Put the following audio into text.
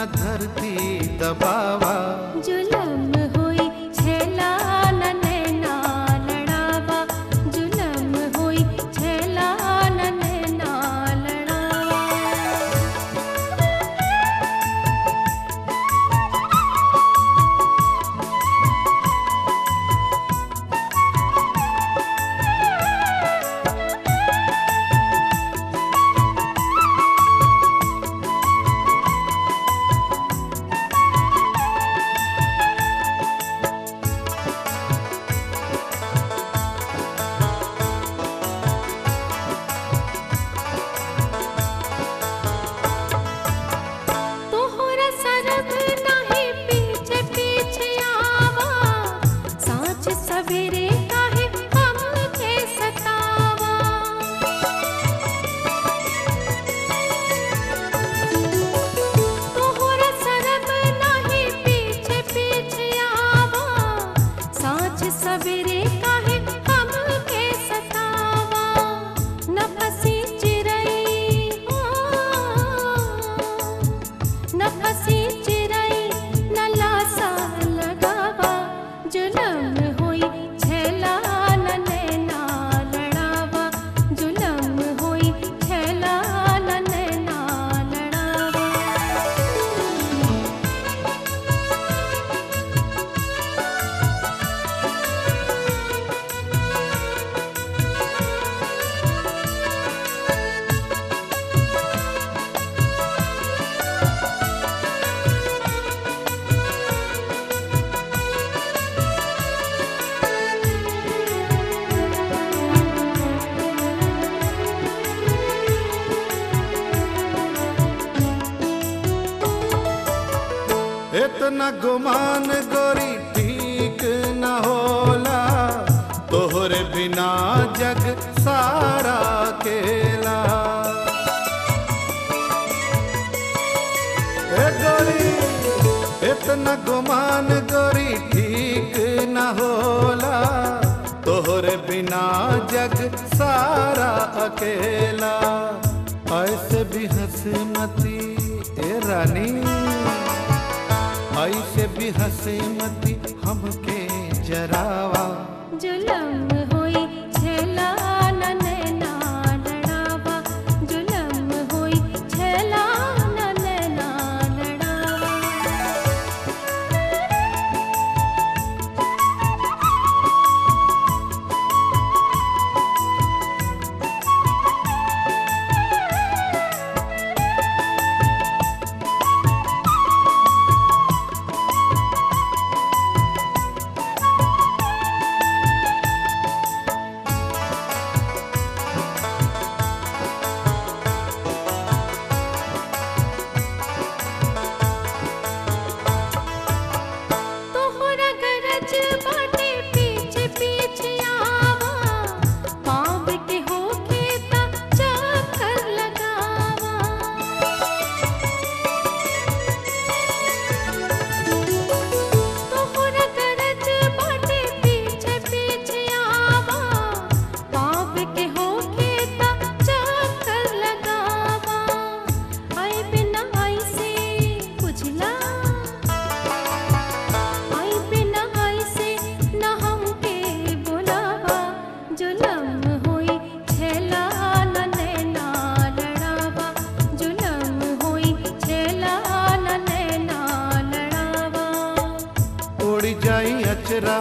न धरती दबावा। जुलम होई छेला न नैना लड़ावा, जुलम होई छेला न नैना लड़ावा। सवेरे काहे हमके सतावा, तोहरा सरब नाही पीछे पीछे आवा, साँझ सवेरे काहे हमके सतावा। न फंसी चिरई हो, न फंसी चिरई न लासा लगावा। जुलम इतना गुमान गोरी ठीक न होला, तोहरे बिना जग सारा अकेला। ए गोरी इतना गुमान गोरी ठीक न होला, तोहरे बिना जग सारा अकेला। ऐसे भी हंसमती ए रानी, ऐसे भी हंसमती हमके जरावा। जुलम होई छेला न नैना लड़ावा, जुलम होई छेला न नैना लड़ावा। अचरा